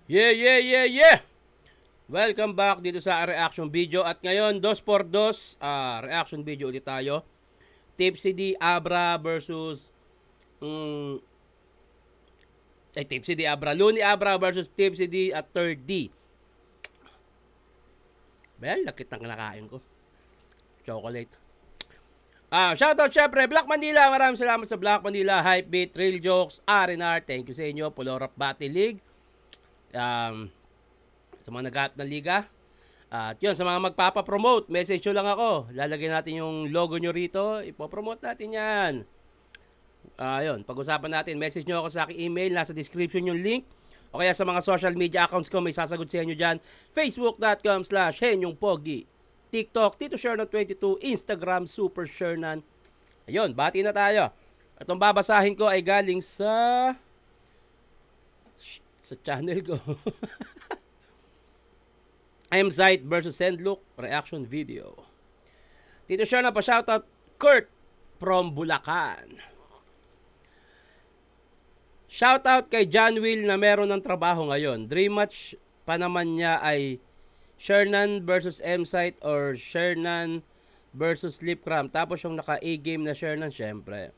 Yeah! Welcome back dito sa reaction video. At ngayon, 2x2 reaction video ulit tayo. Tipsy D Abra versus Tipsy D Abra, Looney Abra versus Tipsy D at Third D. Well, lakit ng kinakain ko. Chocolate. Shoutout syempre, Black Manila. Maraming salamat sa Black Manila, Hypebeat, Real Jokes, R&R. Thank you sa inyo. Pulorap Battle League. Sa mga nag-aap ng liga. At yun, sa mga magpapapromote, message nyo lang ako. Lalagyan natin yung logo nyo rito. Ipopromote natin yan. Yun, pag-usapan natin. Message nyo ako sa aking email. Nasa description yung link. O kaya sa mga social media accounts ko, may sasagot sa inyo dyan. Facebook.com/henyongpogi. TikTok, Tito Shernan 22. Instagram, Super Shernan. Ayun, bati na tayo. Itong babasahin ko ay galing sa channel ko. M-Site versus Sendlook reaction video. Tito Shernan pa shoutout Kurt from Bulacan. Shoutout kay John Will na meron ng trabaho ngayon. Dream match pa naman niya ay Shernan versus M-Site or Shernan versus Lipcram. Tapos yung naka-A game na Shernan, syempre.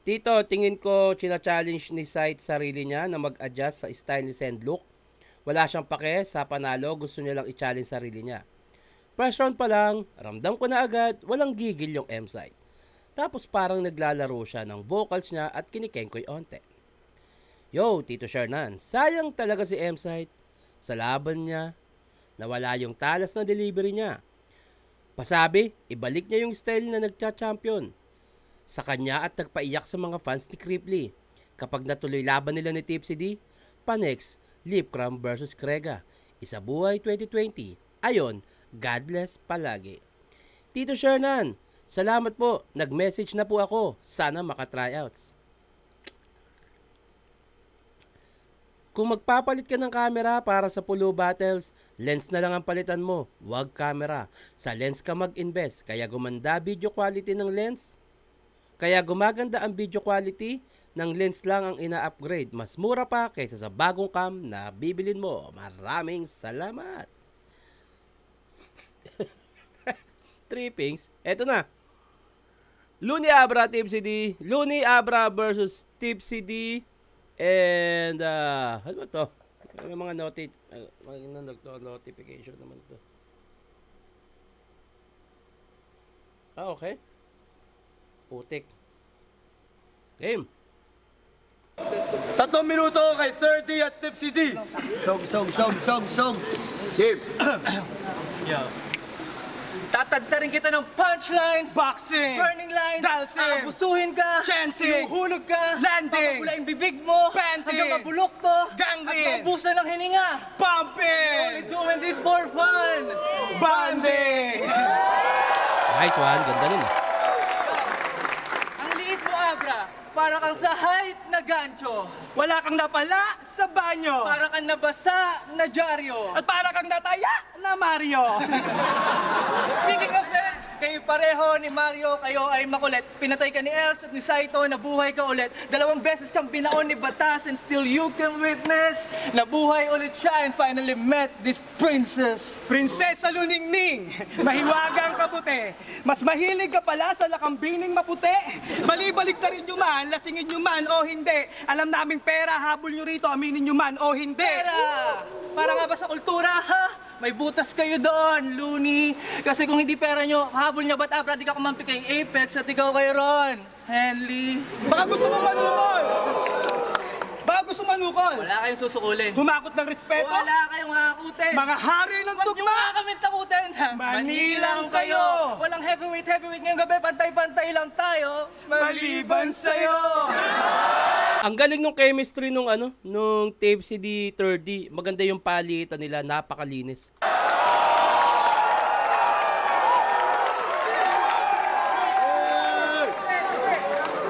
Tito, tingin ko china-challenge ni Site sarili niya na mag-adjust sa style ni Sendlook. Wala siyang pake sa panalo, gusto niya lang i-challenge sarili niya. First round pa lang, ramdam ko na agad, walang gigil yung M-Site. Tapos parang naglalaro siya ng vocals niya at kinikengkoy onte. Yo, Tito Shernan, sayang talaga si M-Site. Sa laban niya, nawala yung talas na delivery niya. Pasabi, ibalik niya yung style na nagcha-champion. Sa kanya at nagpaiyak sa mga fans ni Cripply. Kapag natuloy laban nila ni Tipsy D, pa-next, Lipcram versus Krega. Isa buhay 2020. Ayon, God bless palagi. Tito Shernan, salamat po. Nag-message na po ako. Sana maka-tryouts. Kung magpapalit ka ng camera para sa Pulu Battles, lens na lang ang palitan mo, wag camera. Sa lens ka mag-invest, kaya gumanda video quality ng lens. Kaya gumaganda ang video quality ng lens lang ang ina-upgrade. Mas mura pa kaysa sa bagong cam na bibilin mo. Maraming salamat. Trippings, eto na. Looney Abra, Tipsy D. Looney Abra versus Tipsy D. And, ano ba to? May mga notification naman to. Okay. Putik. Game. 3 minuto kay 30 at Tipsy D. Sog. Game. Yo. Tatagtarin kita ng punchlines, Boxing, burning lines, dalsim, abusuhin ka, chancing, huhulog ka, landing, papapulain bibig mo, panting, hanggang mabulok to, gangrene, at maubusan ng hininga. pumping, Only doing this for fun. bonding. Nice one. Ganda nun. Ang liit mo, Abra, para kang sa height na gancho, Wala kang napala sa banyo. para kang nabasa na dyaryo. At para kang nataya na Mario. Speaking of that, kayo pareho ni Mario, kayo ay makulit. Pinatay ka ni Els at ni Saito, nabuhay ka ulit. 2 beses kang binaon ni Batas and still you can witness. Nabuhay ulit siya and finally met this princess. Prinsesa Luningning, mahiwagang kaputi. Mas mahilig ka pala sa lakambining maputi. Balibalik na rin nyo man, lasingin nyo man o hindi. Alam namin pera, habol nyo rito, aminin nyo man o hindi. Pera! Para nga ba sa kultura, ha? May butas kayo doon, Looney. Kasi kung hindi pera nyo, habol niya ba't Abra, di ka kumampi kay Apex at ikaw kay Ron. Henley. Baka gusto mo manukol. Wala kayong susukulin. Humakot ng respeto. Wala kayong hakutin. Mga hari ng Huwag nyo tugma. nga kami takutin. Manilang kayo. Walang heavyweight ngayong gabi. Pantay-pantay lang tayo. Maliban sa'yo. Ang galing nung chemistry nung Tipsy D, Third D. Maganda yung palitan nila, napakalinis.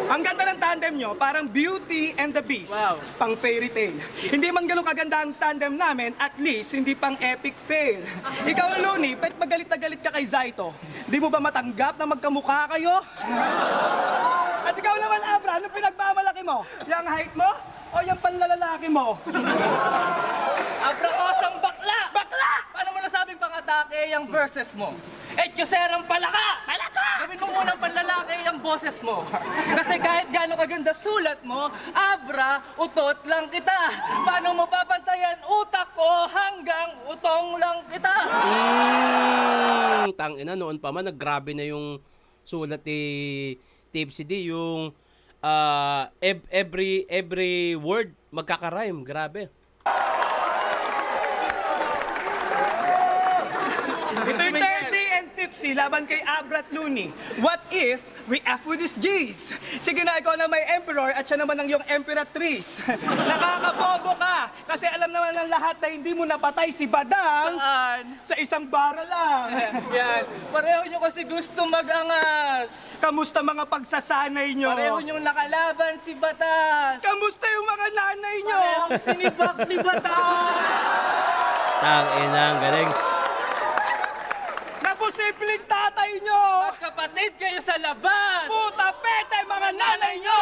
Ang ganda ng tandem nyo, parang Beauty and the Beast. Wow. Pang fairy tale. Hindi man ganun kaganda ang tandem namin, at least hindi pang epic fail. Ikaw, Looney, pet magalit na galit ka kay Zaito. Di mo ba matanggap na magkamukha kayo? At ikaw naman, Abra, anong pinagmamalaki mo? Yang height mo o yung panlalalaki mo? ang verses mo. Etyoserang palaka! Palaka! Gawin mo munang panlalaki ang boses mo. Kasi kahit gaano kaganda sulat mo, abra, utot lang kita. Paano mo papantayan utak ko hanggang utong lang kita? Tangina, noon pa man, naggrabe na yung sulat ni Tipsy D, yung every word magkaka-rhyme. Grabe. Ito yung 30 and Tipsy laban kay Abra at Looney. What if we F with these G's? Sige na, ikaw na may emperor at siya naman ang iyong emperatrice. Nakakabobo ka kasi alam naman ng lahat na hindi mo napatay si Badang Saan? sa isang bara lang. Yan. Pareho nyo kasi gusto mag-angas. Kamusta mga pagsasanay nyo? Pareho nyo nakalaban si Batas. Kamusta yung mga nanay nyo? Parehong sinibak ni Batas. Tangina, ang galing. Naposibleng tatay nyo! Magkapatid kayo sa labas. Puta pete mga nanay nyo!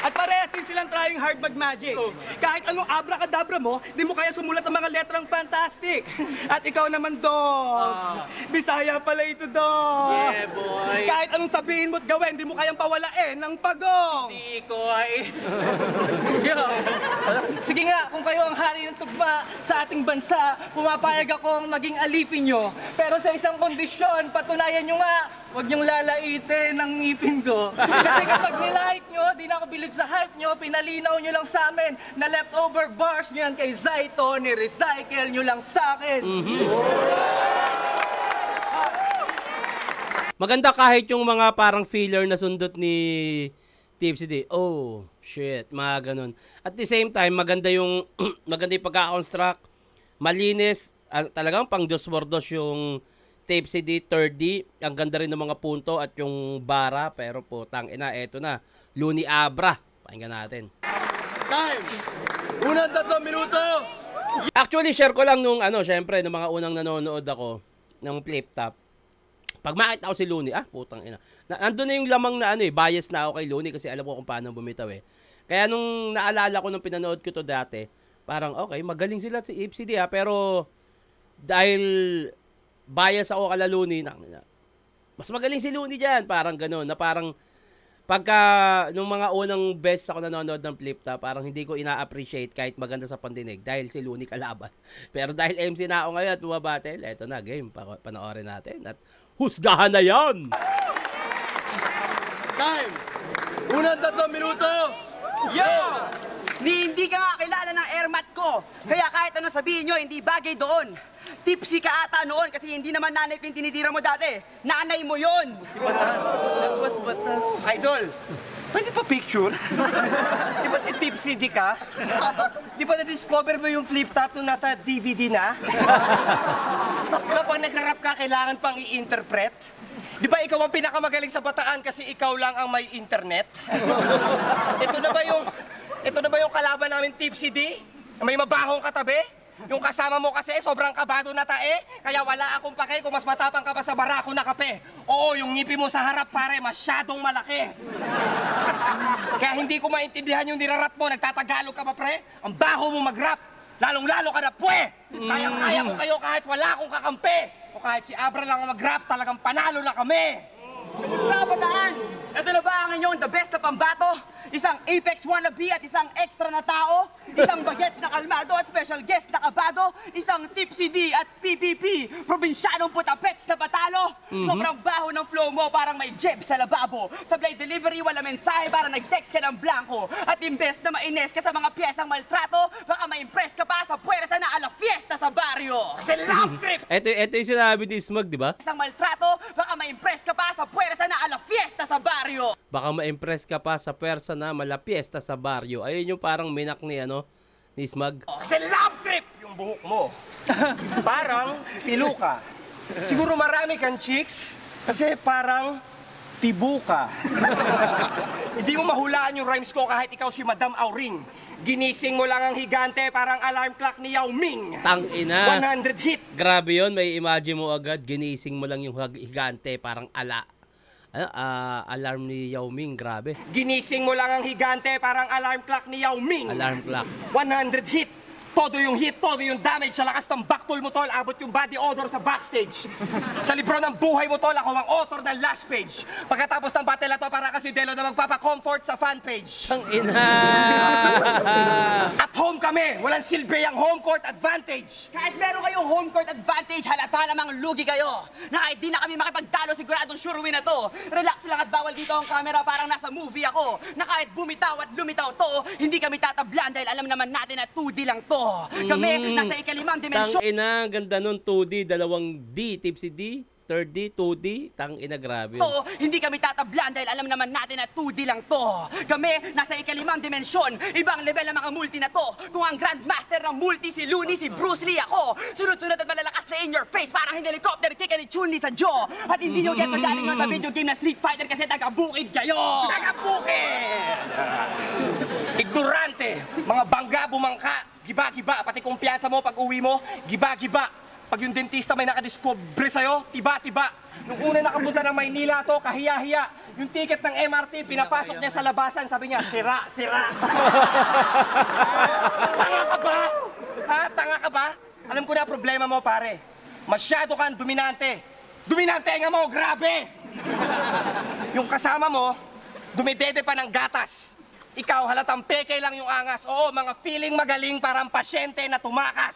At parehas din silang trying hard mag-magic. Kahit anong abracadabra mo, di mo kaya sumulat ang mga letrang fantastic. At ikaw naman, Dog. Bisaya pala ito, Dog. Yeah, boy. Kahit anong sabihin mo't gawin, di mo kayang pawalain ng pagong. Tikoy. Yo. Sige nga, kung kayo ang hari ng tugma sa ating bansa, pumapayag akong maging alipin nyo. Pero sa isang kondisyon, patunayan nyo nga, huwag nyong lalaitin ang ngipin ko. Kasi kapag nilait nyo, di na ako bilib sa hype nyo, pinalinaw nyo lang sa amin na leftover bars nyo yan kay Zaito, ni-recycle nyo lang sa akin. Maganda kahit yung mga parang filler na sundot ni Tipsy D. Oh, shit, mga ganun. At the same time, maganda yung maganda yung pagka-construct. Malinis, talagang pang dos wordos yung Tipsy D, 3D. Ang ganda rin ng mga punto at yung bara. Pero putang ina, eto na. Looney Abra. Pakinggan natin. Time! Unang 3 minuto! Actually, share ko lang nung syempre, nung mga unang nanonood ako ng flip top. Pag makita ko si Looney, putang ina. Nandun na yung lamang na bias na ako kay Looney kasi alam ko kung paano bumitaw eh. Kaya nung naalala ko nung pinanood ko to dati, parang okay, magaling sila si FCD pero dahil bias ako kala Looney, mas magaling si Looney dyan. Parang gano'n, na parang pagka nung mga unang best ako nanonood ng flip top, parang hindi ko ina-appreciate kahit maganda sa pandinig dahil si Looney kalaban. Pero dahil MC na ako ngayon at bumabattle, eto na, game. Panoorin natin at husgahan na yan! Time! Unang 3 minuto! Yo! Hindi ka nga kilala ng airmat ko. Kaya kahit ano sabihin nyo, hindi bagay doon. Tipsy ka ata noon kasi hindi naman nanay ko yung tinitira mo dati. Nanay mo yon. Nagwas Batas. Idol, pwede pa picture? Di ba si Tipsy D ka? Di ba na-discover mo yung flip top nung nasa DVD na? Kapag nag-rap ka, kailangan pang i-interpret? Di ba ikaw ang pinakamagaling sa Bataan kasi ikaw lang ang may internet? Ito na ba yung kalaban namin, Tipsy D? May mabahong katabi? Yung kasama mo kasi sobrang kabado na tae, kaya wala akong pake kung mas matapang ka pa sa barako na kape. Oo, yung ngipi mo sa harap pare, masyadong malaki. Kaya hindi ko maintindihan yung nirarap mo, nagtatagalog ka pa pre? Ang baho mo mag-rap, lalong-lalo ka na pwe! Kaya ko kayo kahit wala akong kakampi. O kahit si Abra lang ang mag-rap, talagang panalo na kami. Kumusta Bataan? Ito na ba ang inyong the best na pambato? Isang Apex wannabe at isang extra na tao? Isang bagets na kalmado at special guest na kabado? Isang Tipsy D at PPP? Probinsyanong putapets na batalo? Sobrang baho ng flow mo, parang may jeb sa lababo. Sablay delivery, wala mensahe, parang nag-text ka ng blanco. At imbes na maines ka sa mga piyesang maltrato, baka ma-impress ka pa sa puwersa na ala fiesta sa baryo. Kasi love trip! Ito yung sinabi ni Smug, di ba? Isang maltrato, baka ma-impress ka pa sa puwersa na ala fiesta sa baryo. Baka ma-impress ka pa sa pwersa na malapiesta sa baryo. Ayun yung parang minak ni ni Smug. Kasi love trip yung buhok mo. Parang piluka. Siguro marami kang chicks kasi parang tibuka. Hindi mo mahulaan yung rhymes ko kahit ikaw si Madam Auring. Ginising mo lang ang higante parang alarm clock ni Yao Ming. Tangina. 100 hit. Grabe yun, may imagine mo agad, ginising mo lang yung higante, parang alarm ni Yao Ming, grabe. Ginising mo lang ang higante parang alarm clock ni Yao Ming. Alarm clock. 100 hit. Todo yung hit, todo yung damage. Sa lakas ng baktol mo, tol, abot yung body odor sa backstage. Sa libro ng buhay mo, tol, ako ang author ng last page. Pagkatapos ng battle na to, para kasi Delo na magpapa-comfort sa fan page. Ang ina. At home kami, walang silbi ang home court advantage. Kahit meron kayong home court advantage, halata namang lugi kayo. Na kahit di na kami makipagtalo, siguradong sure win na to. Relax lang at bawal dito ang camera, parang nasa movie ako. Na kahit bumitaw at lumitaw to, hindi kami tatablan dahil alam naman natin na 2D lang to. Kami, nasa ikalimang dimensyon. Tang ina, ganda nun, 2D, dalawang D, tipsy D, third D, 2D, tang ina, grabe yun. To, hindi kami tatablan dahil alam naman natin na 2D lang to. Kami, nasa ikalimang dimensyon. Ibang level ang mga multi na to. Kung ang grandmaster ng multi si Looney, si Bruce Lee ako. Sunod-sunod at malalakas na in your face. Parang hindi helicopter kick ni Chun-Li sa jaw. At hindi nyo gets na galing nyo sa video game na Street Fighter kasi taga-bukid kayo. Taga-bukid! Ignorante, mga bangga, bumangka, giba-giba, pati kumpiyansa mo pag uwi mo, giba-giba. Pag yung dentista may nakadiscover sa'yo, tiba-tiba. Nung una nakapunta ng Maynila to, kahiya-hiya. Yung ticket ng MRT, pinapasok niya sa labasan, sabi niya, sira, sira. Tanga ka ba? Ha? Tanga ka ba? Alam ko na problema mo, pare. Masyado kang dominante. Dominante nga mo, grabe! Yung kasama mo, dumidede pa ng gatas. Ikaw, halatang peke lang yung angas. Oo, mga feeling magaling parang pasyente na tumakas.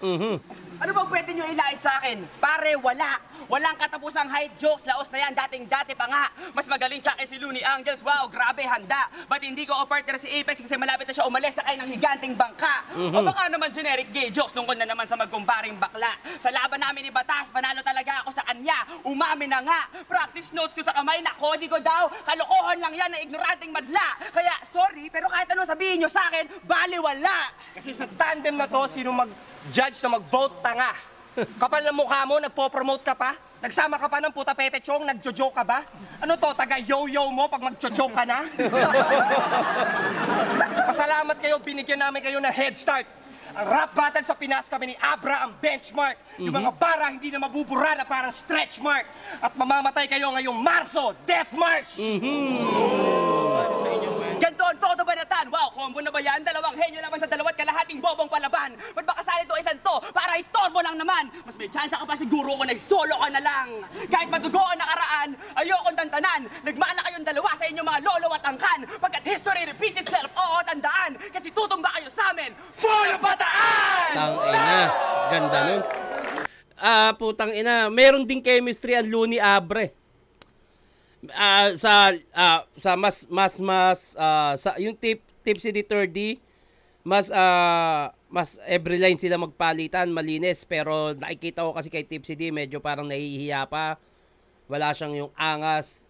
Ano bang pwede nyo ilait sa akin? Pare, wala. Walang katapusang height jokes. Laos na yan, dating-dati pa nga. Mas magaling sa akin si Looney Angels. Wow, grabe, handa. Ba't hindi ko partner si Apex kasi malapit na siya umalis sa kayo ng higanting bangka? O baka naman generic gay jokes tungkol na naman sa magkumparing bakla. Sa laban namin ni Batas, panalo talaga ako sa kanya. Umamin na nga. Practice notes ko sa kamay na kodi ko daw. Kalokohan lang yan na ignoranting madla. Kaya, sorry, pero kahit ano sabihin nyo sa akin, baliwala. Kasi sa tandem na to, sino mag-judge na mag-vote tanga? Kapal na mukha mo, nagpo-promote ka pa? Nagsama ka pa ng puta pete chong, nagjo-joke ka ba? Ano to, taga-yo-yo mo pag magjo-joke ka na? Pasalamat kayo, binigyan namin kayo ng head start. Ang rap battle sa Pinas kami ni Abra ang benchmark. Yung mga bara hindi na mabubura na parang stretch mark. At mamamatay kayo ngayong Marso, Death March! Ganto ang todo banatan. Wow, combo na ba yan? Dalawang henyo naman sa dalawat kalahating bobong palaban. Ba't ba kasali to isang to? Para istorbo lang naman. Mas may chance ka pa siguro kung nag-solo ka na lang. Kahit madugo ang nakaraan, ayokong tantanan. Nagmana kayong dalawa sa inyong mga lolo at angkan. Pagkat history repeats itself, oo, tandaan. Kasi tutumba kayo sa amin. Full bataan! Tang ina, ganda nun. Putang ina, meron din chemistry ang Looney Abre. Sa yung tipsy di 3D, mas every line sila magpalitan, malinis, pero nakikita ko kasi kay Tipsy D medyo parang nahihiya pa. Wala siyang yung angas.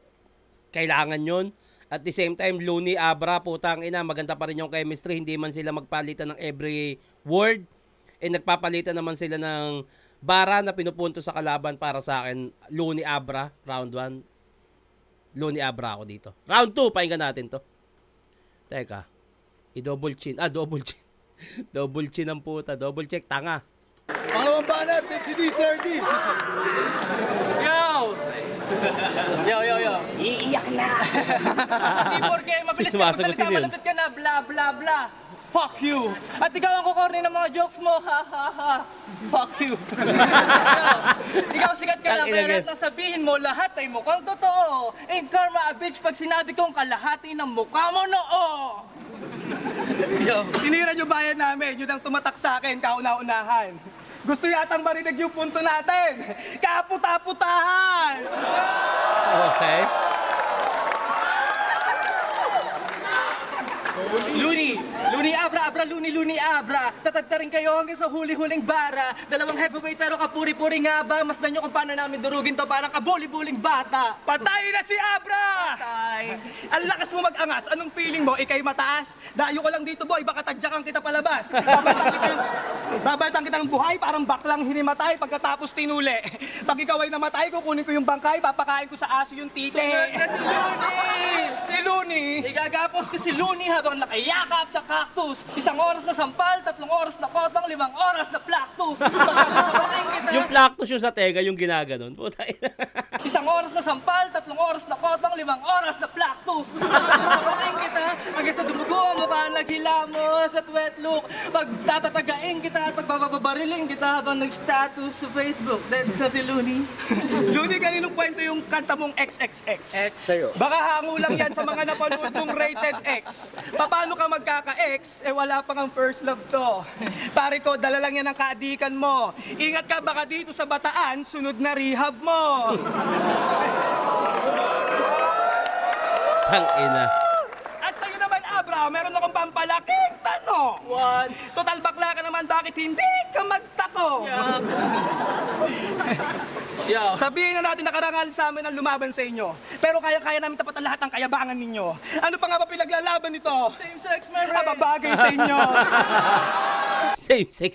Kailangan yun. At the same time, Looney Abra, putang ina, maganda pa rin yung chemistry. Hindi man sila magpalitan ng every word. Nagpapalitan naman sila ng bara na pinupunto sa kalaban. Para sa akin, Looney Abra, round 1. Looney Abra ako dito. Round 2, pakinggan natin to. Teka. I-double chin. Double chin. Double chin ang puta. Double check. Tanga. Pangalawang banat, Tipsy D30. Yo! Yo! Iiyak na. Di porke mabilis ka Sumasagot si magsalita, Neil. malapit ka na, bla bla bla. Fuck you! At ikaw ang kukorni ng mga jokes mo, ha ha ha. Fuck you! Ikaw sikat ka na, Tang ina, kaya lahat ng sabihin mo, lahat ay mukhang totoo. Ain't karma a bitch pag sinabi kong kalahati ng mukha mo noo! Yo, tinira nyo bayan namin, yun ang tumatak sa akin, kauna-unahan. Gusto yatang marinig yung punto natin. Kaputa-putahan! Okay. Looney Abra. Tatagtarin kayo hanggang sa huli-huling bara. Dalawang heavyweight pero kapuri-puri nga ba? Masdan nyo kung paano namin durugin to parang kabuli-buling bata. Patay na si Abra! Patay. Ang lakas mo mag-angas. Anong feeling mo? Ikay mataas? Dayo ko lang dito, boy. Baka tadyakan kita palabas. Babatang kitang buhay, parang baklang hinimatay pagkatapos tinuli. Pag ikaw ay namatay, kukunin ko yung bangkay, papakain ko sa aso yung tite. Sunod na si Looney! Si Looney! Igagapos ko si Looney habang nakayakap sa cactus. 1 oras na sampal, 3 oras na kotong, 5 oras na plactus. Pagkasasabakin kita. Yung plactus yung sa tega, yung ginaganon. Puta ina. 1 oras na sampal, 3 oras na kotong, 5 oras na plactus. Pagkasasabakin kita, hanggang sa dumugo ang mukha na paghila mo sa wet look, pag tatatagain kita at pagbababariling kita habang nag-status sa Facebook. Then sa si Looney. Looney, kaninong kwento yung kanta mong XXX? X sa'yo. Baka hango lang yan sa mga napanood mong Rated X. Paano ka magkaka-X? Wala pang ang first love to. Pare ko, dala lang yan ang kaadikan mo. Ingat ka, baka dito sa Bataan, sunod na rehab mo. Tangina. At sa'yo naman, Abra, meron akong pampalaking tanong. What? Total bakla ka naman, bakit hindi ka magtako? Yo. Sabihin na natin nakarangal sa amin ang lumaban sa inyo. Pero kaya-kaya namin tapatan lahat ng kayabangan ninyo. Ano pa nga ba pinaglalaban nito? Same sex marriage. Babagay sa inyo. Same sex.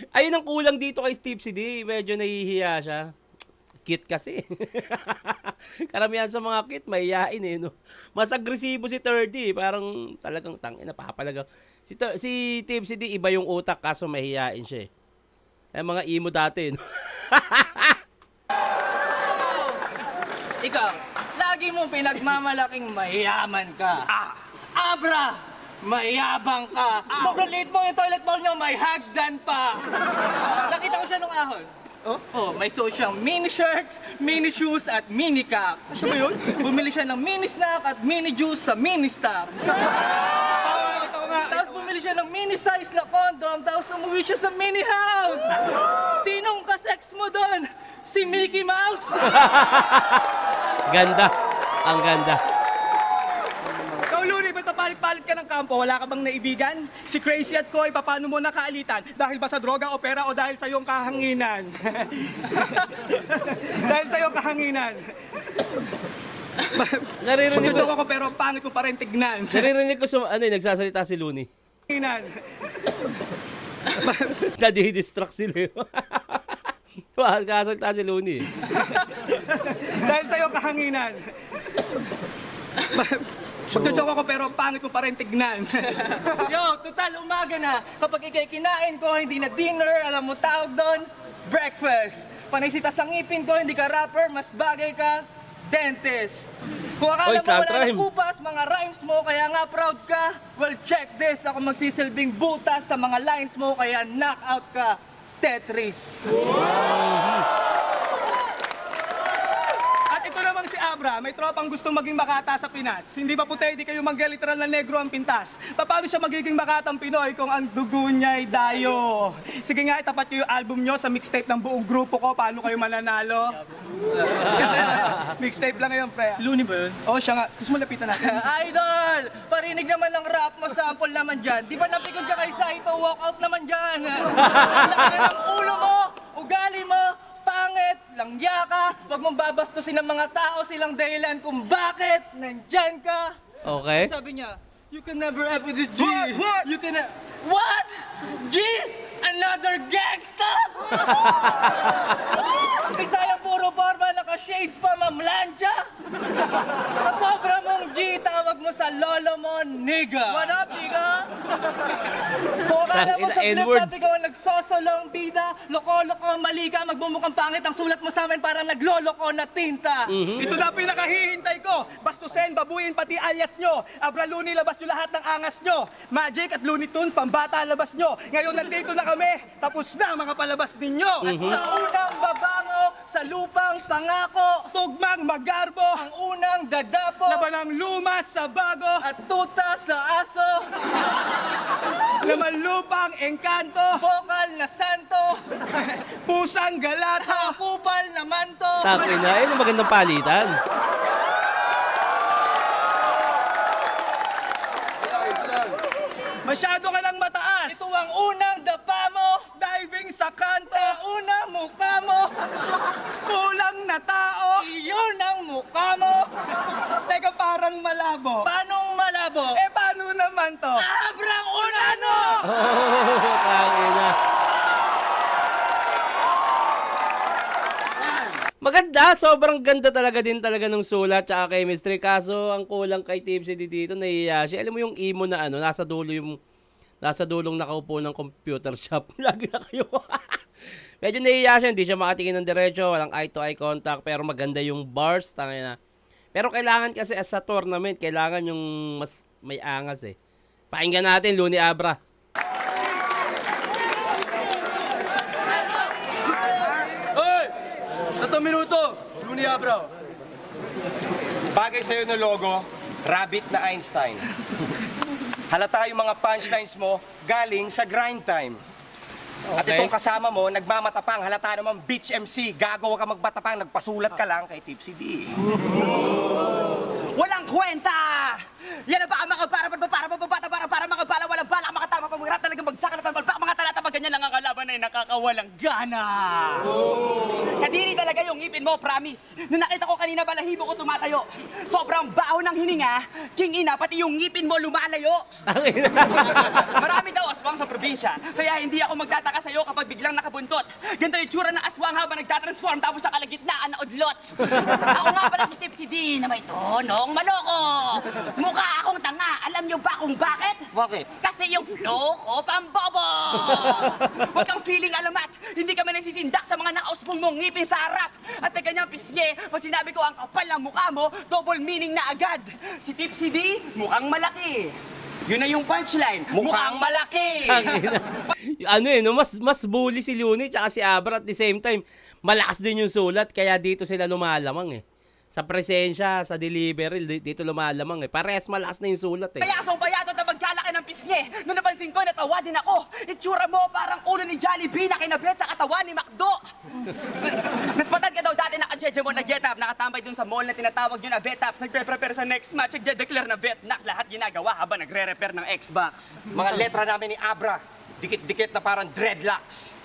Ayun ang kulang dito kay Steve CD. Medyo nahihiya siya. Cute kasi. Karamihan sa mga cute, mahihain eh. No? Mas agresibo si 30. Parang talagang tangina, papalaga. Si Steve CD, iba yung utak kaso mahihain siya eh. Ay mga emo dati. No? Ikaw, lagi mong pinagmamalaking mayaman ka. Abra, mayabang ka. Sobrang liit mo yung toilet bowl niyo, may hagdan pa. Nakita ko siya nung ahon. Oh, may suot siyang mini shirts, mini shoes, at mini cap. Siya ba yun? Bumili siya ng mini snack at mini juice sa mini stop. Tapos bumili siya ng mini size na condom, tapos umuwi siya sa mini house. Sinong kasex mo doon? Si Mickey Mouse? Ganda. Ang ganda. Ikaw, Looney, ba't papalit-palit ka ng kampo? Wala ka bang naibigan? Si Crazy at Koy, paano mo nakaalitan? Dahil ba sa droga o pera o dahil sa iyong kahanginan? Dahil sa iyong kahanginan. Naririnig Pagtutok ko, ako pero pangit mo pa rin tignan. naririnig ko nagsasalita si Looney. Kahanginan. Nadi-distract sila. Nagsasalita si Looney. Dahil sa iyong kahanginan. Pagtutok ako pero pangit mo pa rin tignan. Yo, total umaga na. Kapag ikay kinain ko, hindi na dinner, alam mo tawag doon, breakfast. Panisita sa ngipin ko, hindi ka rapper, mas bagay ka, dentist. Kung akala Oy, mo slang wala rhyme. ng kupas, mga rhymes mo, kaya nga proud ka, well check this, ako magsisilbing butas sa mga lines mo, kaya knockout ka, Tetris. At ito namang si Abra, may tropang gustong maging Makata sa Pinas. Hindi ba puti, di kayo manggaliteral na negro ang pintas? Paano siya magiging Makatang Pinoy kung ang dugo niya'y dayo? Sige nga, itapat niyo yung album niyo sa mixtape ng buong grupo ko. Paano kayo mananalo? Mixtape lang ngayon, pre. Looney ba yun? Oh, siya nga. Gusto mo lapitan natin? Idol! Parinig naman ng rap mo, sample naman dyan. Di ba napikon ka kay Saito, walkout naman dyan. Laki ng ulo mo, ugali mo, pangit, langya ka, wag mong babastusin ng mga tao silang dahilan kung bakit nandyan ka. Okay? Sabi niya, you can never F with this G. What? You can What? G? Another gangsta? Bisaya puro barba, naka-shades pa, mamlanja. Sobra mong G, tawag mo sa lolo mo, nigga. What up, nigga? Kung akala mo sa N-word. flip-top, ikaw ang nagsosolong bida, loko-loko, mali ka, magbumukang pangit, ang sulat mo sa amin parang nagloloko na tinta. Ito na pinakahihintay ko. Bastusin, babuyin, pati alias nyo. Abra, Looney, labas nyo lahat ng angas nyo. Magic at Looney Tunes, pambata, labas nyo. Ngayon nandito na kami. Tapos na mga palabas ninyo. Sa unang babango, sa lupang pangako, Tugmang magarbo. ang unang dadapo, Laban ng luma sa bago. at tuta sa aso, Laman lupang engkanto. bokal na santo, Pusang galato. kupal na manto. Tapos na, yun ang magandang palitan. Masyado ka lang mataas. Ito ang unang dapa mo, Diving sa kanto. ang unang mukha mo, Kulang na tao. iyon ang mukha mo. Teka, parang malabo. Paanong malabo? Paano naman to? Abrang unano! Oh, tangina. Maganda, sobrang ganda talaga din talaga ng sulat tsaka chemistry. Kaso ang kulang kay Team CD dito, nahihiya siya. Alam mo yung emo na ano, nasa dulong nakaupo ng computer shop. Lagi na kayo. Medyo nahihiya siya, hindi siya makatingin ng diretso, walang eye-to-eye contact, pero maganda yung bars, tangina. Pero kailangan kasi as sa tournament, kailangan yung mas may angas eh. Pakinggan natin, Looney Abra. Hoy! 1 minuto! Looney Abra. Bagay sa'yo na logo, rabbit na Einstein. Halata yung mga punchlines mo galing sa grind time. At Okay. itong kasama mo, nagmamatapang, halata naman beach MC. Gagawa ka magmatapang, nagpasulat ka lang kay Tipsy D. Walang kwenta! Yan ang baka mga para mga bala, walang bala, mga tama pamagirap talagang bagsakan at palpak, mga talata pag ganyan lang ang kalaban ay nakakawalang gana. Kadiri talaga yung ngipin mo, promise. Nung nakita ko kanina balahibo ko tumatayo. Sobrang baho ng hininga, king ina, pati yung ngipin mo lumalayo. Marami daw aswang sa probinsya, kaya hindi ako magtataka sa'yo kapag biglang nakabuntot. Ganito yung tsura ng aswang habang nagtatransform tapos sa kalagitnaan na udlot. Ako nga pala si Tipsy D na may tonong maloko. Mukha akong tanga. Alam niyo ba kung bakit? Bakit? Kasi yung flow ko pambobo. Huwag kang feeling alamat. Hindi kami nasisindak sa mga nakausbong mong ngipin sa harap. At sa ganyang pisngi, pag sinabi ko ang kapal ng mukha mo, double meaning na agad. Si Tipsy D, mukhang malaki. Yun na yung punchline. Mukhang malaki. Ano no, mas bully si Looney tsaka si Abra at the same time, malakas din yung sulat, kaya dito sila lumalamang eh. Sa presensya, sa delivery, dito lumalamang eh. Parehas malakas na yung sulat eh. Kaya asong bayado na magkalaki ng pisngi. Nung napansin ko, natawa din ako. Itsura mo parang ulo ni Jollibee na kinabit sa katawan ni Macdo. Naspatan ka daw dati naka-jeje mo na get-up. Nakatambay dun sa mall na tinatawag yun na vet-ups. Nagpe-prepare sa next match. Nagde-declare na vet-nax. Lahat ginagawa habang nagre-repair ng Xbox. Mga letra namin ni Abra, dikit-dikit na parang dreadlocks.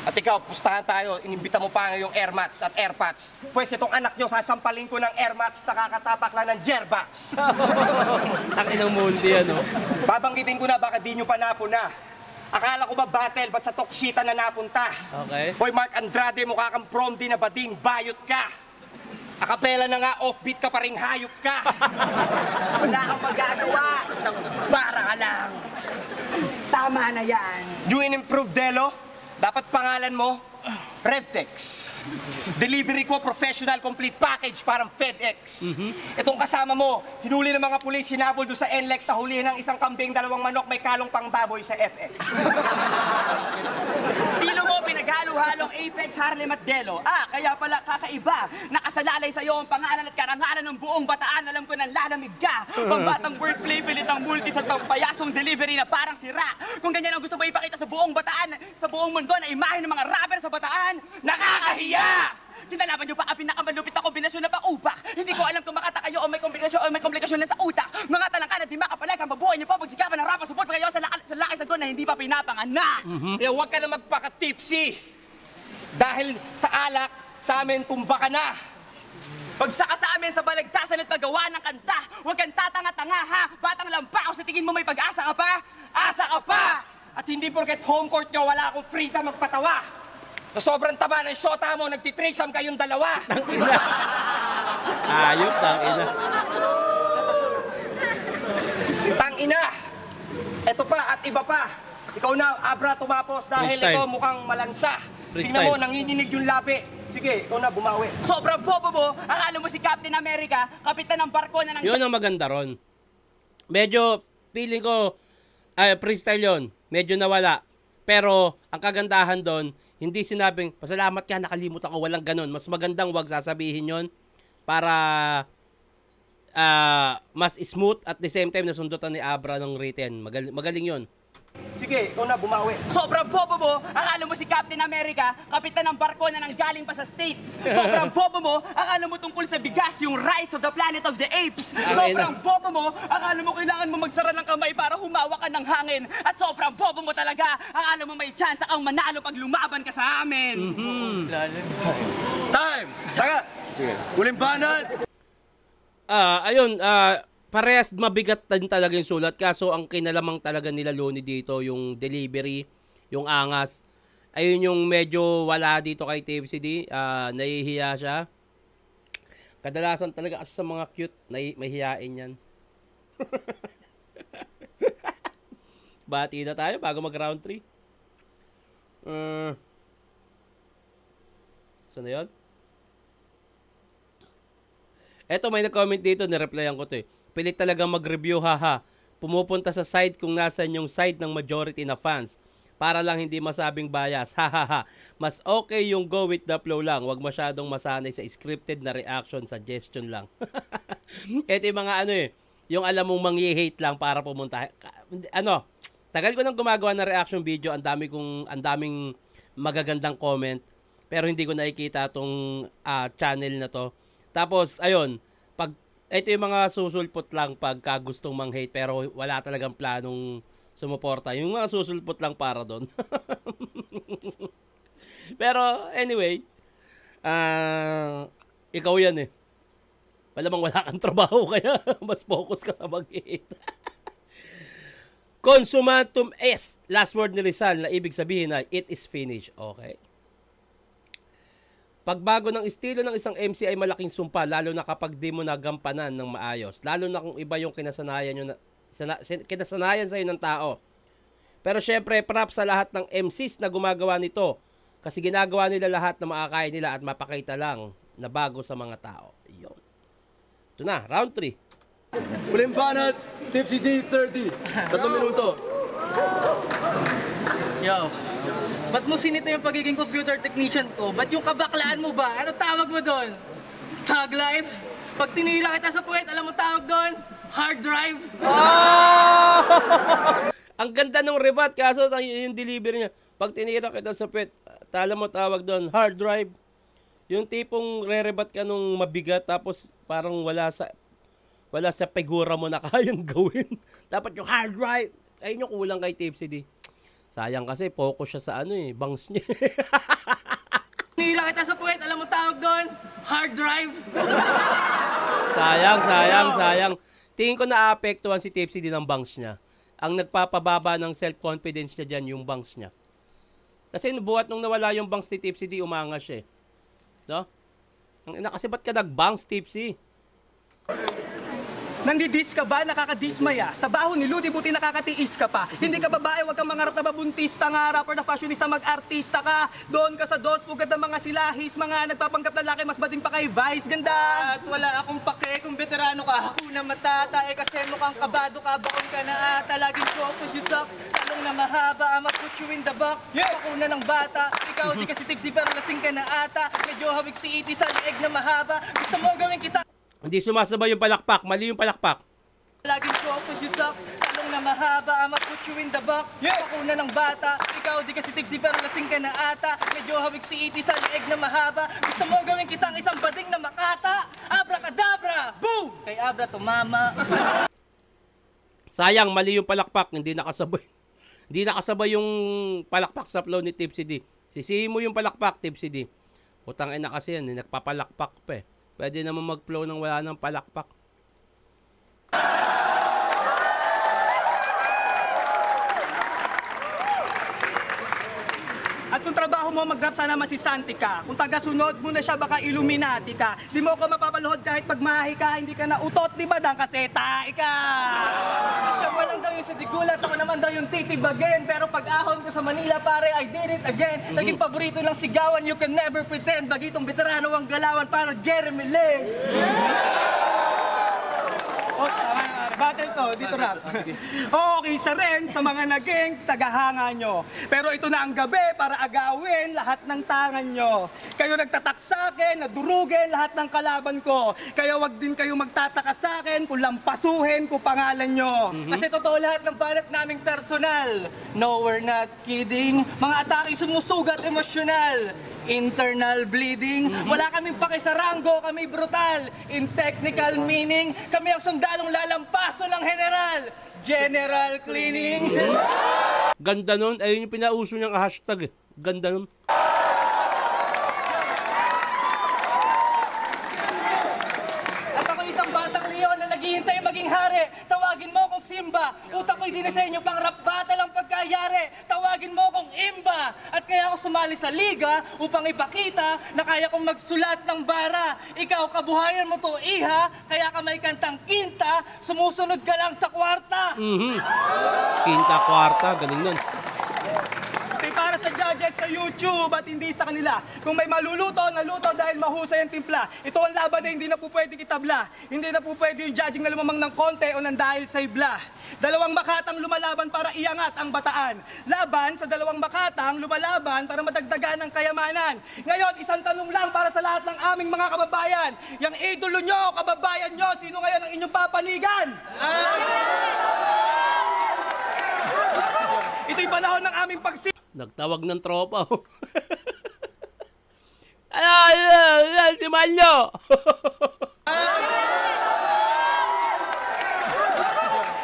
At ikaw, pustahan tayo, inimbita mo pa yung Airmats at Airpods. Pwes itong anak nyo, sasampalin ko ng Airmats, nakakatapak lang ng Jerbox. Takin ng multi ano. Babanggitin ko na, baka di nyo pa napuna. Akala ko ba battle, ba't sa Tokshita na napunta? Okay. Hoy Mark Andrade, mukha kang prom di na bading, bayot ka. Akapela na nga, offbeat ka pa ring hayop ka. Wala kang magagawa. Isang bara ka lang. Tama na yan. You in-improve, Delo? Dapat pangalan mo, Revtex. Delivery ko, professional, complete package, parang FedEx. Itong kasama mo, hinuli ng mga pulis, hinabol doon sa NLEX, nahulihin ng isang kambing, 2 manok, may kalong pang baboy sa FX. Estilo mo, pinaghalo-halong Apex, Harlem at Delo. Kaya pala kakaiba. Nakasalalay sa'yo ang pangalan at karangalan ng buong Bataan. Alam ko nang lalamig ka. Pambatang wordplay, pilitang multis at pampayasong delivery na parang sira. Kung ganyan ang gusto mo ipakita sa buong Bataan, sa buong mundo na imahe ng mga rapper sa Bataan, nakakahiya! Kinalaban niyo pa ang pinakamalupit na kombinasyon na paupak. Hindi ko alam kung makata kayo o may komplikasyon na sa utak. Mga talangka na di makapalag ang mabuhay niyo pa pagsikapan ng rapper support kayo sa laki sa na hindi pa pinapanganak. Kaya huwag ka na magpaka-tipsy. Dahil sa alak, sa amin tumba ka na. Pagsaka sa amin sa balagtasan at paggawa ng kanta, huwag kang tatanga-tanga ha. Batang lampaw, sa tingin mo may pag-asa ka pa? Asa ka pa! At hindi porket home court nyo, wala akong freedom magpatawa. Na sobrang taba ng shota mo, nagtitrisam kayong dalawa. Ayop, tangina. Tangina! Eto pa at iba pa. Ikaw na, Abra, tumapos dahil Freestyle. ito mukhang malansa. Freestyle. Tingnan mo, nanginginig yung labi. Sige, ikaw na, bumawi. Sobrang bobo mo, akala mo si Captain America, kapitan ng barko na Yun ang maganda ron. Medyo, feeling ko, freestyle yun. Medyo nawala. Pero, ang kagandahan doon, hindi sinabing, pasalamat ka, nakalimutan ko, walang ganun. Mas magandang wag sasabihin yon para mas smooth at the same time nasundutan ni Abra ng written. Magaling yon. Sige, ikaw na, bumawi. Sobrang bobo mo, akala mo si Captain America, kapitan ng barko na nanggaling pa sa States. Sobrang bobo mo, akala mo tungkol sa bigas, yung Rise of the Planet of the Apes. Sobrang bobo mo, akala mo kailangan mo magsara ng kamay para humawa ka ng hangin. At sobrang bobo mo talaga, akala mo may chance kang manalo pag lumaban ka sa amin. Time! Saka! Sige. Uling banat! Ayun, parehas mabigat din talaga yung sulat. Kaso ang kinalamang talaga nila Looney dito, yung delivery, yung angas. Ayun yung medyo wala dito kay Tipsy D. Nahihiya siya. Kadalasan talaga kasi sa mga cute, mahihiyain yan. Bati na tayo bago mag round 3. Saan na yun? Eto, may nag-comment dito, nireplyan ko to eh. Pilit talaga mag-review, haha. pumupunta sa side kung nasan yung side ng majority na fans. Para lang hindi masabing bias. Hahaha. Mas okay yung go with the flow lang. Huwag masyadong masanay sa scripted na reaction, suggestion lang. Ito yung mga yung alam mong mangyi-hate lang para pumunta. Tagal ko nang gumagawa ng reaction video. Ang daming magagandang comment. Pero hindi ko nakikita tong channel na to. Tapos, ayun. Ito yung mga susulpot lang pagka gustong mang-hate pero wala talagang planong sumuporta. Yung mga susulpot lang para doon. Pero anyway, ikaw yan Malamang wala kang trabaho kaya mas focus ka sa mag-hate. Consumatum est. Last word ni Rizal na ibig sabihin na it is finished. Okay. Pagbago ng estilo ng isang MC ay malaking sumpa, lalo na kapag di mo nagampanan ng maayos. Lalo na kung iba yung kinasanayan sa'yo ng tao. Pero syempre, props sa lahat ng MCs na gumagawa nito. Kasi ginagawa nila lahat na makakaya nila at mapakita lang na bago sa mga tao. Yun. Ito na, round 3. Huling banat, Tipsy D 30. 3 minuto. Yo, ba't mo sinito yung pagiging computer technician ko? Ba't yung kabaklaan mo ba? Ano tawag mo doon? Tag life? Pag tinira kita sa puwet, alam mo tawag doon? Hard drive? Ang ganda ng rebut, kaso yung delivery niya. Pag tinira kita sa puwet, alam mo tawag doon? Hard drive. Yung tipong re-rebut ka nung mabigat, tapos parang wala sa figura mo na kayang gawin. Dapat yung hard drive. Ayun yung kulang kay Tipsy D. Sayang kasi, focus siya sa bangs niya. Tinira kita sa puwet, alam mo tawag doon? Hard drive? Sayang. Tingin ko naapektuhan si Tipsy D ng bangs niya. Ang nagpapababa ng self-confidence niya dyan, yung bangs niya. Kasi buhat nung nawala yung bangs ni Tipsy D, umangas siya. No? Kasi ba't ka nag-bangs, Tipsy? Nandidis ka ba? Nakakadismaya. Sa baho ni Ludi, buti nakakatiis ka pa. Hindi ka babae, wag kang mangarap na mabuntista nga, rapper na fashionista, mag-artista ka. Doon ka sa dos, pugad ng mga silahis, mga nagpapanggap lalaki, mas bading pa kay Vice. Ganda! At wala akong pake kung veterano ka, ako na matata. Kasi mukhang kabado ka, bakon ka na ata. Laging focus you sucks, talong na mahaba, I'ma put you in the box. Ako na ng bata, ikaw di kasi tipsy pero lasing ka na ata. Medyo hawig si iti sa leeg na mahaba. Gusto mo gawin kita? Hindi sumasabay yung palakpak. Mali yung palakpak. Laging focus you sucks, talong na mahaba, I'ma put you in the box. Ako na ng bata, ikaw di kasi tipsy pero lasing ka na ata. Medyo hawig si iti sa leeg na mahaba. Gusto mo gawin kitang isang bading na makata. Abracadabra! Boom! Kay Abra tumama. Sayang, mali yung palakpak. Hindi nakasabay. Hindi nakasabay yung palakpak sa flow ni Tipsy D. Sisihin mo yung palakpak, Tipsy D. Putang ina kasi yan, nagpapalakpak pa Pwede naman mag-flow nang wala ng palakpak. At kung trabaho mo mag-rap, sana masisanti ka. Kung taga-sunod mo na siya, baka Illuminati ka. Di mo ko mapapaluhod kahit pagmahi ka, hindi ka na utot, di ba? Dang kasi tae ka. Siya pa lang daw yung sa digulat, ako naman daw yung titibagin. Pero pag ahon ko sa Manila, pare, I did it again. Naging paborito ng sigawan, you can never pretend. Bagitong veterano ang galawan, parang Jeremy Lin. Oh, tama. Battle to, dito rap. Okay, isa rin sa mga naging tagahanga nyo. Pero ito na ang gabi para agawin lahat ng tangan nyo. Kayo nagtatak sa akin, nadurugin lahat ng kalaban ko. Kaya wag din kayo magtataka sa akin kung lampasuhin ko pangalan nyo. Kasi totoo lahat ng banat naming personal. No, we're not kidding. Mga atake sumusugat emosyonal. Internal bleeding. Wala kaming pakisaranggo, kami brutal. In technical meaning, kami ang sundalong lalampaso ng general. General cleaning. Ganda nun. Ayun yung pinauso niyang hashtag. Ganda nun. At ako isang batang leon na naghihintay maging hari. Tawagin mo akong Simba. Utak ko'y dinisenyo pang rap battle ang pagkayari. Tawagin mo akong Imba. At kaya ako sumali sa liga upang ipakita na kaya kong magsulat ng bara. Ikaw, kabuhayan mo to, iha. Kaya ka may kantang kinta, sumusunod ka lang sa kwarta. Kinta, kwarta. Galing nun. Okay, para sa judges, sa YouTube at hindi sa kanila. Kung may maluluto, naluto dahil mahusay ang timpla. Ito ang laban na hindi na po pwede itabla. Hindi na po pwede yung judging na lumamang ng konti o nang dahil sa ibla. Dalawang makatang lumalaban para iangat ang bataan. Laban sa dalawang makatang lumalaban para madagdagan ang kayamanan. Ngayon, isang tanong lang para sa lahat ng aming mga kababayan. Yang idolo nyo, kababayan nyo, sino ngayon ang inyong papanigan? Ito'y panahon ng aming Nagtawag ng tropa. Ano, si Manyo.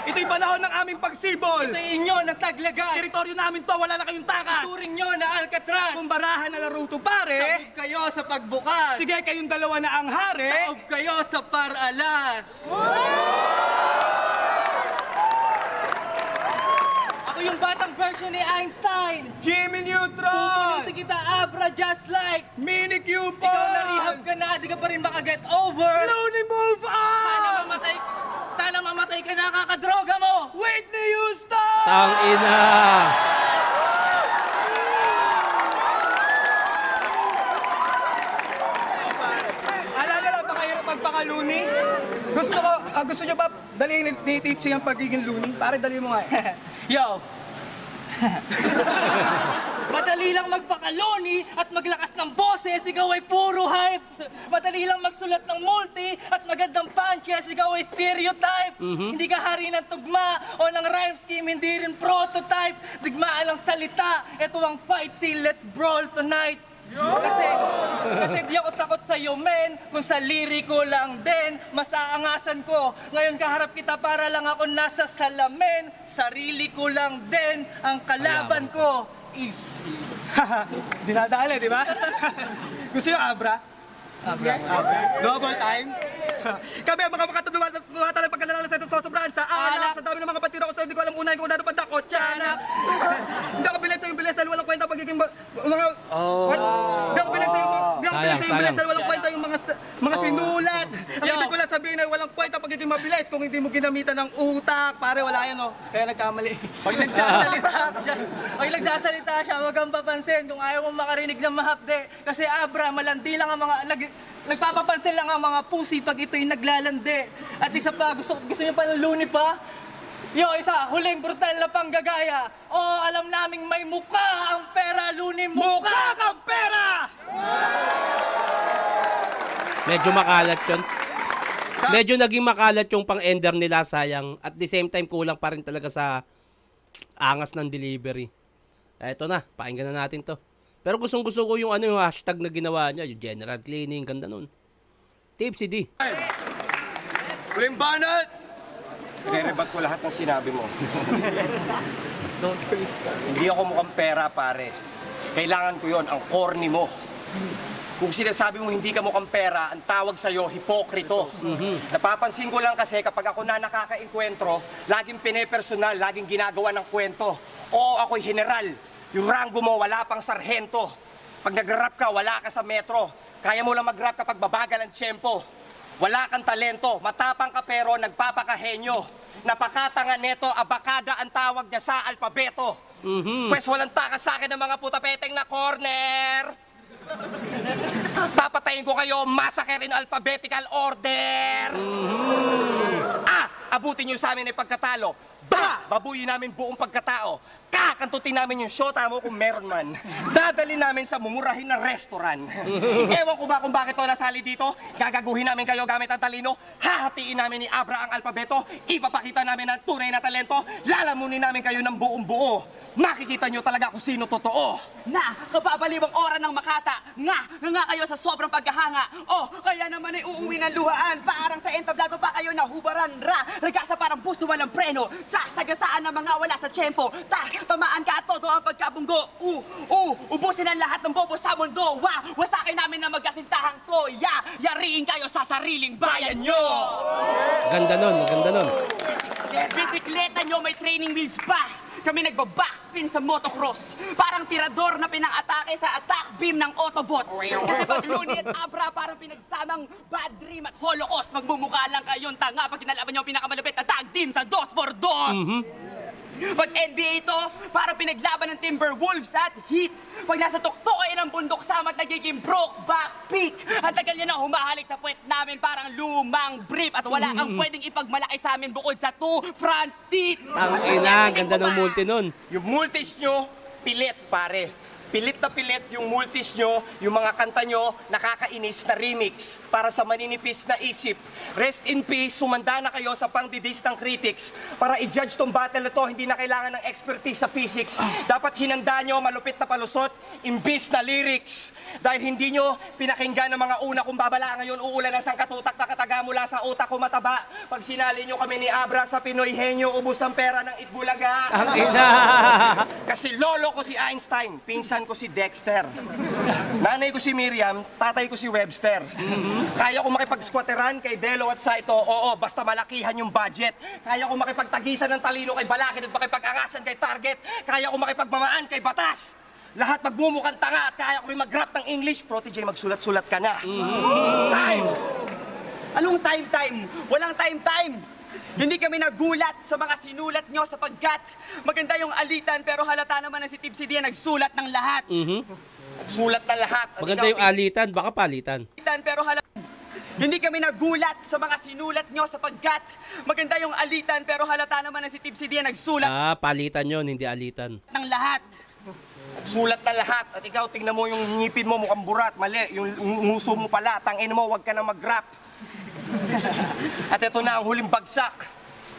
Ito'y panahon ng aming pagsibol. Ito'y inyo na taglagas. Teritoryo namin to, wala na kayong takas. Turing nyo na Alcatraz. Kung barahan na laro to, pare. Taob kayo sa pagbukas. Sige, kayong dalawa na ang hari. Taob kayo sa paralas. Ako yung batang version ni Einstein. Jimmy Neutron. Pupulitin kita abra just like. Mini Ikaw Cupon. narehab ka na, di ka pa rin makaget over. Looney move on. Sana mamatay ka na, kakadroga mo. Whitney Houston. Tangina. Alala lang, pakahirap magpaka-looney. Gusto nyo ba dalhin ni Tipsy ang pagiging looney? Pare, dali mo nga eh. Yo! Madali lang magpakaloni at maglakas ng boses, ikaw ay puro hype. Madali lang magsulat ng multi at magandang punches, ikaw ay stereotype. Hindi ka hari ng tugma o ng rhyme scheme, hindi rin prototype. Digmaan lang salita, ito ang fight scene, let's brawl tonight. Kasi di ako takot sa'yo, men. Kung sa liriko lang din, masaangasan ko. Ngayon kaharap kita para lang ako nasa salamin. Sarili ko lang din, ang kalaban ko. Easy. Dinadali, di ba? Gusto yung Abra? Abra. Double time. Kami ang mga makatalang pagkalala sa ito sosobrahan sa alak. Sa dami ng mga patira ko sa hindi ko alam unahin kung ano pandakot. Tiyanak. Hindi ako bilis sa yung bilis dahil walang kwenta pagiging mga... Hindi ako bilis sa yung bilis dahil walang kwenta yung mga sinulat. Ang ibig ko lang sabihin ay walang kwenta pagiging mabilis kung hindi mo ginamitan ng utak. Pare, wala yan, oh. Kaya nagkamali. Pag nagsasalita siya, wag kang papansin kung ayaw mong makarinig ng mahapde. Kasi Abra, malandi lang ang mga... Nagpapapansin lang ang mga pusi pag ito'y naglalandi. At isa pa, gusto niyo pa ng looney pa? Yo, isa, huling brutal na panggagaya. Oh, alam naming may mukha ang pera, looney, mukha kang pera! Medyo makalat yun. Medyo naging makalat yung pang-ender nila, sayang. At the same time, kulang pa rin talaga sa angas ng delivery. Eto na, pakinggan na natin to. Pero gustong-gusto ko yung yung hashtag na ginawa niya, yung general cleaning, ganda nun. Tipsy D. Huling banat! Re-rebat ko lahat ng sinabi mo. Hindi ako mukhang pera, pare. Kailangan ko yon, ang corny mo. Kung sinasabi mo hindi ka mukhang pera, ang tawag sa'yo, hipokrito. Napapansin ko lang kasi kapag ako na nakaka-enkwentro, laging pinepersonal, laging ginagawa ng kwento. Oo, ako'y general. Yung rango mo, wala pang sarhento. Pag nag-rap ka, wala ka sa metro. Kaya mo lang mag-rap kapag babagal ang tiyempo. Wala kang talento, matapang ka pero nagpapakahenyo. Napakatanga neto, abakada ang tawag niya sa alpabeto. Pwes walang takas sa akin ng mga putapeteng na corner. Papatayin ko kayo, massacre in alphabetical order. Abutin nyo sa amin ay pagkatalo. Babuyin namin buong pagkatao. Kakantutin namin yung shota mo kung meron man. Dadali namin sa mumurahin na restaurant. Ewan ko ba kung bakit to nasali dito? Gagaguhin namin kayo gamit ang talino. Hahatiin namin ni Abra ang alpabeto. Ipapakita namin ang tunay na talento. Lalamunin namin kayo ng buong buo. Makikita nyo talaga kung sino totoo. Na, kababaliwang ora ng Makata. Nga kayo sa sobrang paghahanga. Oh, kaya naman ay uuwi ng luhaan. Parang sa entablado pa kayo nahubaran. Ragasa parang puso walang preno. Sasagasaan ng mga wala sa tiyempo. Tamaan ka at todo ang pagkabunggo. Ubusin ang lahat ng bobo sa mundo. Wasakin namin na magkasintahang to. Yariin kayo sa sariling bayan nyo. Ganda nun, ganda nun. Bisikleta nyo may training wheels pa. Kami nagbabackspin sa motocross. Parang tirador na pinang-atake sa attack beam ng Autobots. Kasi pag Looney at Abra parang pinagsamang Bad Dream at Holocaust. Magmumukha lang kayong tanga pag kinalaban nyo ang pinakamalupit na tag team sa 2x2. Pag NBA ito, parang pinaglaban ng Timberwolves at Heat. Pag nasa tuktokin ng bundok samat, nagiging broke back peak. Ang tagal niya na humahalik sa puwet namin parang lumang brief. At wala kang pwedeng ipagmalaki sa amin bukod sa two front teeth. Ang ina, ganda ng multi nun. Yung multis nyo, pilit, pare. Pilit na pilit yung multis nyo, yung mga kanta nyo, nakakainis na remix para sa maninipis na isip. Rest in peace, sumanda na kayo sa pangdidis ng critics. Para i-judge tong battle na to, hindi na kailangan ng expertise sa physics. Dapat hinanda nyo malupit na palusot, imbis na lyrics. Dahil hindi nyo pinakinggan ng mga una kung babala ngayon uulan ng sangkatutak na kataga mula sa utak ko mataba. Pag sinali nyo kami ni Abra sa Pinoy Henyo, ubos ang pera ng Itbulaga. Ang ina! Kasi lolo ko si Einstein, pinsan ko si Dexter. Nanay ko si Miriam, tatay ko si Webster. Kaya ko makipag-squatteran kay Delo at Saito, oo, basta malakihan yung budget. Kaya ko makipagtagisan ng talino kay Balakid at makipag-angasan kay Target. Kaya ko makipagmamaan kay Batas. Lahat magmumukhang tanga at kaya ko rin mag-rap ng English. Protege, magsulat-sulat ka na. Time! Anong time? Walang time. Hindi kami nagulat sa mga sinulat nyo sapagkat maganda yung alitan pero halata naman na si Tipsy D nagsulat ng lahat. Sulat na lahat. At Maganda ikaw, yung alitan, baka palitan. Pero hindi kami nagulat sa mga sinulat nyo sapagkat maganda yung alitan pero halata naman na si Tipsy D nagsulat Ah, palitan yon, hindi alitan. ng lahat. Sulat na lahat. At ikaw, tingnan mo yung ngipin mo, mukhang burat. Mali. Yung nguso mo pala. Tangin mo, wag ka na mag-rap. At ito na ang huling bagsak.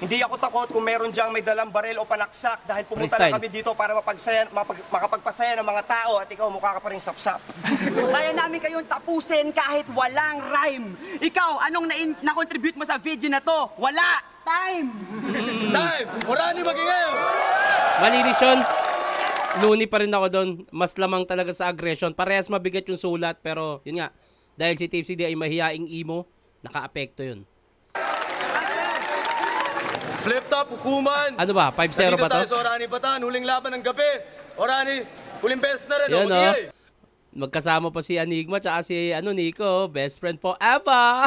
Hindi ako takot kung meron diyang may dalang baril o panaksak dahil pumunta lang kami dito para makapagpasaya ng mga tao at ikaw mukha ka pa rin sapsap. Kaya namin kayong tapusin kahit walang rhyme. Ikaw, anong na-contribute mo sa video na to? Wala! Time! Time! Orani magingay! Malinis yun. Luni pa rin ako doon. Mas lamang talaga sa aggression. Parehas mabigat yung sulat pero yun nga. Dahil si Tipsy D ay mahihaing emo, naka-apekto yun. Flip top, hukuman! Ano ba? 5-0 ba to? Nandito tayo sa Orani Batan, huling laban ng gabi. Orani, huling beses na rin, Yan, magingay! Magkasama pa si Enigma tsaka si Nico. Best friend forever!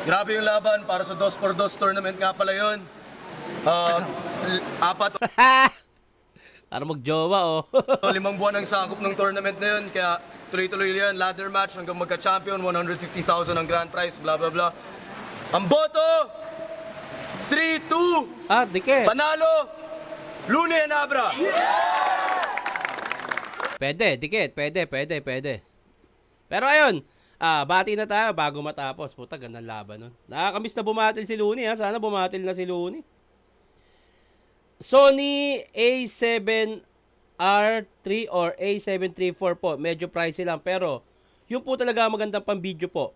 Grabe yung laban para sa 2x2 tournament nga pala yun. 4 Para magjowa, oh. o 5 buwan ang sakop ng tournament na yun. Kaya tuloy-tuloy yan, ladder match hanggang magka-champion, 150,000 ang grand prize, bla bla bla. Ang boto, 3-2, Ah, dikit. panalo, Luni and Abra. Pwede, dikit. Pwede. Pero ayun, bati na tayo bago matapos. Puta, gandang laban nun. Nakakamiss na bumatil si Looney, ha. Sana bumatil na si Looney. Sony A7R3 or A734 po. Medyo pricey lang. Pero, yun po talaga magandang pang video po.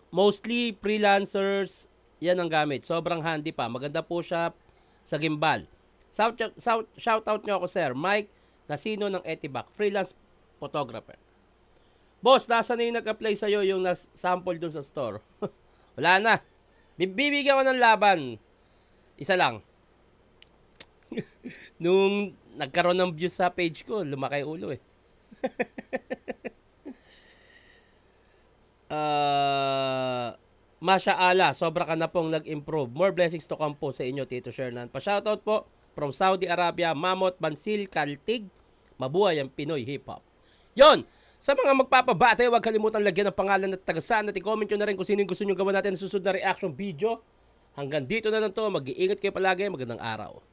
Mostly freelancers, yan ang gamit. Sobrang handy pa. Maganda po siya sa gimbal. Shoutout nyo ako, sir. Mike Nasino ng Etibac. Freelance photographer. Boss, nasa na yung nag-apply sa'yo yung sample dun sa store? Wala na. Bibigyan ko ng laban. Isa lang. Nung nagkaroon ng views sa page ko, lumaki ulo eh. Masya Allah, sobra ka na pong nag-improve. More blessings to come po sa inyo, Tito Shernan. Pa-shoutout po from Saudi Arabia, Mamot Bansil Kaltig. Mabuhay ang Pinoy Hip-Hop. Yon! Sa mga magpapabate, huwag kalimutan lagyan ng pangalan at tagasaan at i-comment nyo na rin kung sino yung gusto nyo gawa natin sa susunod na reaction video. Hanggang dito na lang to. Mag-iingat kayo palagi. Magandang araw.